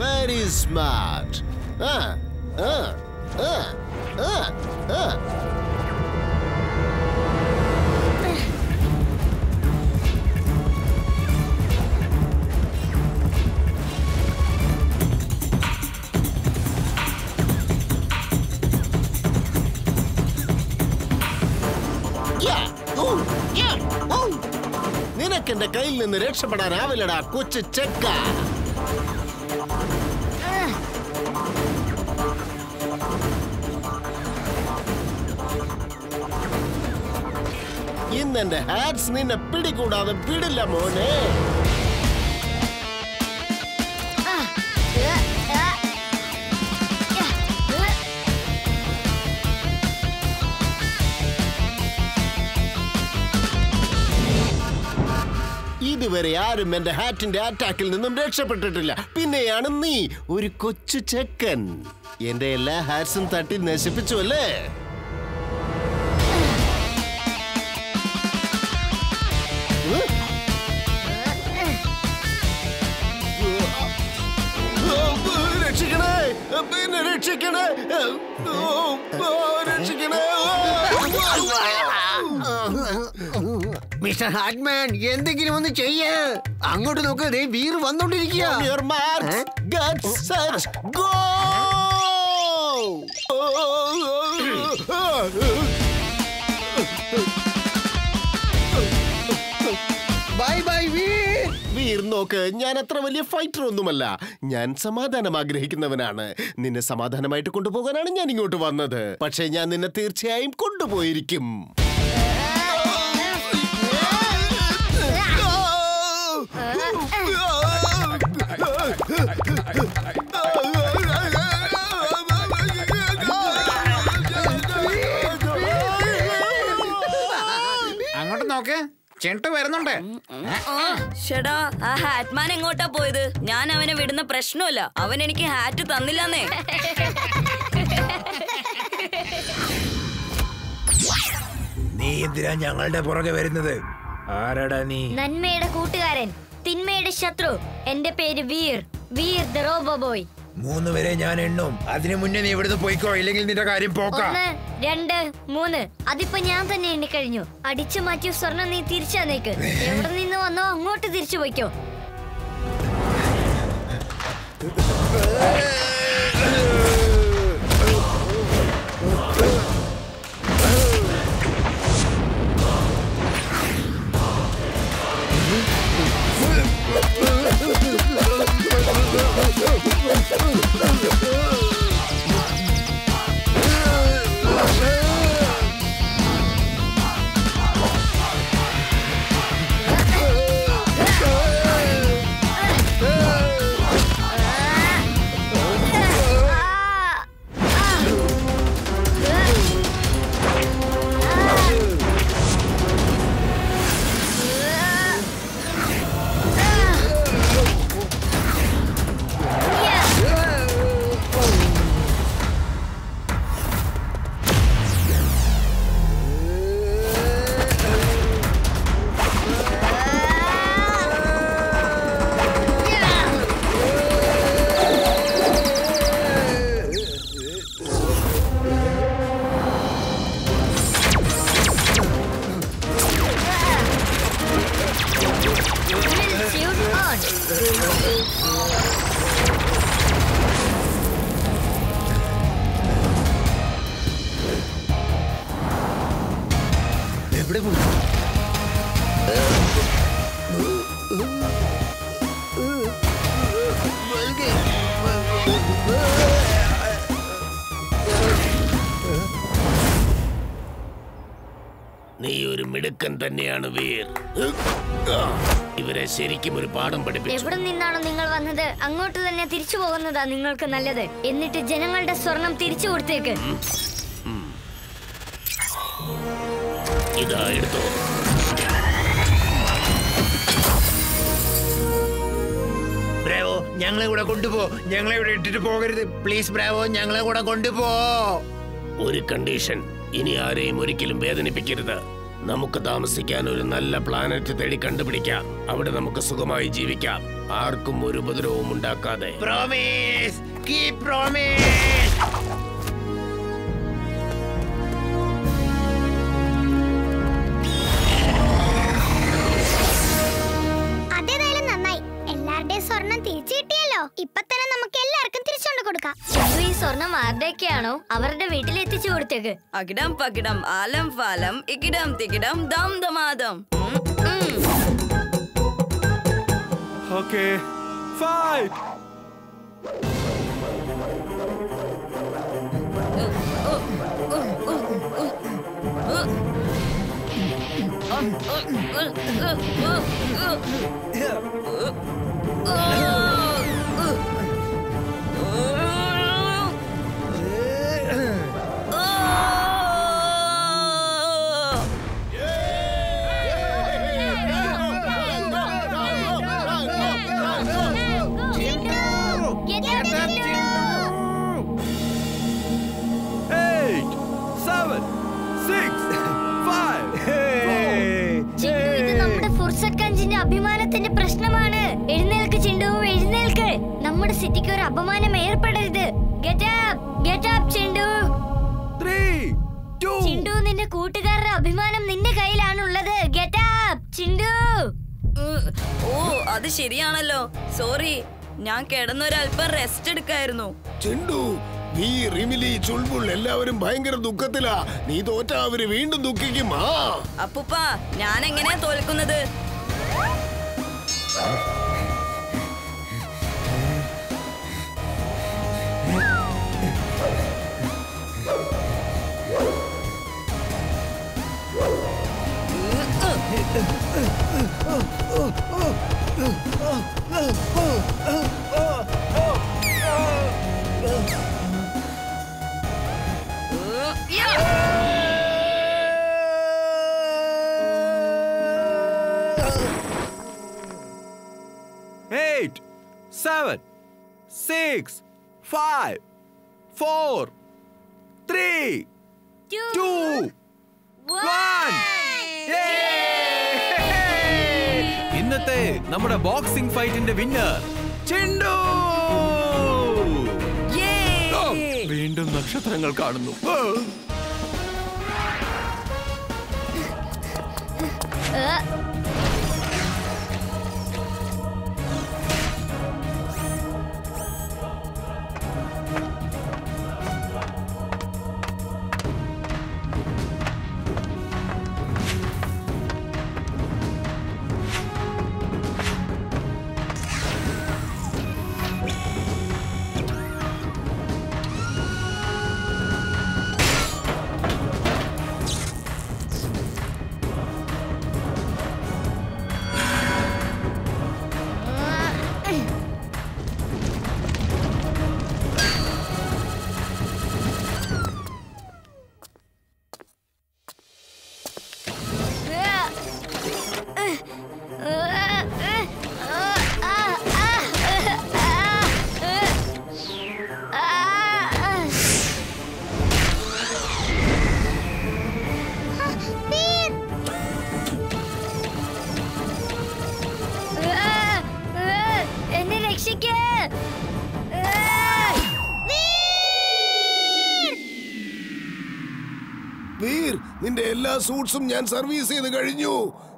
Very smart. നിനക്കെന്റെ കയ്യിൽ നിന്ന് രക്ഷപ്പെടാനാവില്ലടാ കൊച്ചു ചെക്ക. ഇന്നെന്റെ ഹാറ്റ്സ് നിന്നെ പിടികൂടാതെ പിടില്ല മോനെ. ഇതുവരെ ആരും എന്റെ ഹാറ്റിന്റെ അറ്റാക്കിൽ നിന്നും രക്ഷപ്പെട്ടിട്ടില്ല. പിന്നെയാണ് നീ ഒരു കൊച്ചു ചെക്കൻ. എന്റെ എല്ലാ ഹാറ്റ്സും തട്ടി നശിപ്പിച്ചു അല്ലേ? രക്ഷിക്കണേ, പിന്നെ രക്ഷിക്കണേ, രക്ഷിക്കണേ. മിസ്റ്റർ ഹാറ്റ്മാൻ, എന്തെങ്കിലും ഒന്ന് ചെയ്യ്. അങ്ങോട്ട് നോക്ക്, വീർ വന്നോണ്ടിരിക്കുക. Bye bye Veer. വീർ നോക്ക്, ഞാൻ അത്ര വലിയ ഫൈറ്റർ ഒന്നുമല്ല. ഞാൻ സമാധാനം ആഗ്രഹിക്കുന്നവനാണ്. നിന്നെ സമാധാനമായിട്ട് കൊണ്ടുപോകാനാണ് ഞാൻ ഇങ്ങോട്ട് വന്നത്. പക്ഷേ ഞാൻ നിന്നെ തീർച്ചയായും കൊണ്ടുപോയിരിക്കും. അങ്ങോട്ട് നോക്ക്, ചെണ്ടു വരുന്നുണ്ട്. ഷെടാ, ആ ഹാറ്റ്മാൻ എങ്ങോട്ടാ പോയത്? ഞാൻ അവനെ വിടുന്ന പ്രശ്നമില്ല. അവൻ എനിക്ക് ഹാറ്റ് തന്നില്ലെന്നേ. നീ എന്തിനാ ഞങ്ങളുടെ പുറകെ വരുന്നത്? ആരാടാ നീ? നന്മയുടെ കൂട്ടുകാരൻ, തിന്മയുടെ ശത്രു. എന്റെ പേര് Veer, Veer the robo boy. 3 വരെ ഞാൻ എണ്ണും. അതിനു മുന്നേ നീ ഇവിടുന്ന് പോയിക്കോ, ഇല്ലെങ്കിൽ നിന്റെ കാര്യം പോക്കാം. 1 2 3. അതിപ്പോ ഞാൻ തന്നെ എണ്ണിക്കഴിഞ്ഞു. അടിച്ചു മാറ്റിയ സ്വർണം നീ തിരിച്ചേക്ക്. എവിടെ നിന്ന് വന്നോ അങ്ങോട്ട് തിരിച്ചു പോയിക്കോ. എവിടെ പോയി? നീ ഒരു മിടുക്കൻ തന്നെയാണ് വീർ. ഇവരെ ശരിക്കും ഒരു പാഠം പഠിപ്പിച്ചു. എവിടെ നിന്നാണോ നിങ്ങൾ വന്നത് അങ്ങോട്ട് തന്നെ തിരിച്ചു പോകുന്നതാ നിങ്ങൾക്ക് നല്ലത്. എന്നിട്ട് ജനങ്ങളുടെ സ്വർണം തിരിച്ചു കൊടുത്തേക്ക്. ഇതാ എടുത്തോ. ബ്രേവോ, ഞങ്ങളെ കൂടെ കൊണ്ടുപോ. ഞങ്ങളെ ഇവിടെ ഇട്ടിട്ട് പോകരുത് പ്ലീസ് ബ്രാവോ, ഞങ്ങളെ കൂടെ കൊണ്ടുപോ. ഒരു കണ്ടീഷൻ, ഇനി ആരെയും ഒരിക്കലും വേദനിപ്പിക്കരുത്. നമുക്ക് താമസിക്കാൻ ഒരു നല്ല പ്ലാനറ്റ് തേടി കണ്ടുപിടിക്കാം. അവിടെ നമുക്ക് സുഖമായി ജീവിക്കാം, ആർക്കും ഒരു ഉപദ്രവവും ഉണ്ടാക്കാതെ. Promise, keep promise. അതേതായാലും നന്നായി. എല്ലാവരുടെയും സ്വർണം തിരിച്ചു കിട്ടിയല്ലോ. ഇപ്പൊ തന്നെ നമുക്ക് എല്ലാവർക്കും തിരിച്ചുകൊണ്ട് കൊടുക്കാം. ഈ സ്വർണം ആരുടെയൊക്കെയാണോ അവരുടെ വീട്ടിൽ എത്തിച്ചു കൊടുത്തേക്ക്. അകിടം പകിടം ആലം ഫാലം ഇക്കിടം തികിടം ദം ദമാദം. Okay, fight. അഭിമാനത്തിന്റെ പ്രശ്നമാണ്. എഴുന്നേൽക്ക് ചിണ്ടു, എഴുന്നേൽക്ക്. നമ്മുടെ സിറ്റിക്ക് ഒരു അപമാനം ഏർപ്പെടരുത്. Get up Chintu. 3, 2. ചിണ്ടു, നിന്റെ കൂട്ടുകാരുടെ അഭിമാനം നിന്റെ കയ്യിലാണുള്ളത്. Get up Chintu. ഓ, അത് ശരിയാണല്ലോ. സോറി, ഞാൻ കിടന്നൊരല്പം റെസ്റ്റ് എടുക്കായിരുന്നു. ചിണ്ടു, നീ റിമിലി ചുൾബുൾ എല്ലാവരും ഭയങ്കര ദുഃഖത്തിലാ. നീ തോറ്റാ അവര് വീണ്ടും ദുഃഖിക്കും. അപ്പുപ്പ, ഞാൻ എങ്ങനെയാ തോൽക്കുന്നത്? Eight, 7, 6, 5, 4, 3, 2, 1. ഇന്നത്തെ നമ്മുടെ ബോക്സിംഗ് ഫൈറ്റിന്റെ വിന്നർ ചിണ്ടു. വീണ്ടും നക്ഷത്രങ്ങൾ കാണുന്നു. വീർ, നിന്റെ എല്ലാ സൂട്ട്സും ഞാൻ സർവീസ് ചെയ്ത് കഴിഞ്ഞു.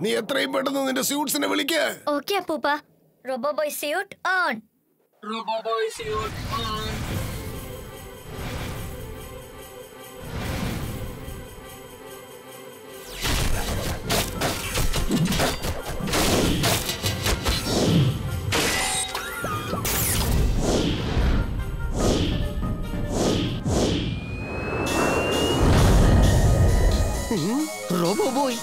നീ എത്രയും പെട്ടെന്ന് നിന്റെ സ്യൂട്ട്സിനെ വിളിക്ക. ഓക്കേ അപ്പൂപ്പ. Robo boy suit on. Robo boy suit on. Robo boy.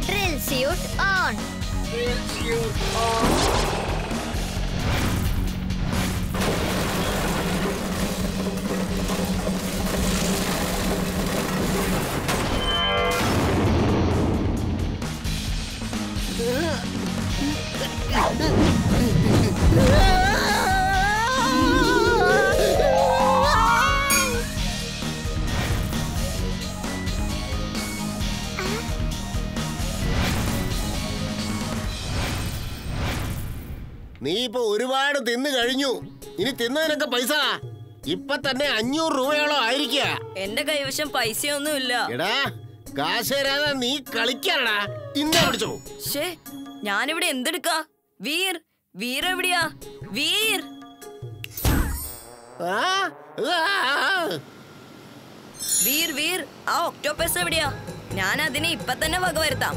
Drill suit on. Drill suit on. നീ ഇപ്പൊ ഒരുപാട് തിന്നു കഴിഞ്ഞു. ഇനി തിന്നതിനൊക്കെ പൈസ ഇപ്പൊ തന്നെ 500 രൂപയോളം ആയിരിക്കുക. എന്റെ കൈവശം പൈസയൊന്നും ഇല്ല. എടാ കാശ് തരാതെ നീ കളിക്കാടാ. ഇന്നെ പിടിച്ചോ. ഷേ, ഞാനിവിടെ എന്തെടുക്കാ? വീർ, വീർ എവിടെയാ? വീർ, വീർ, വീർ, ആ ഒക്ടോപ്പസ് എവിടെയാ? ഞാൻ അതിനെ ഇപ്പൊ തന്നെ വക വരുത്താം.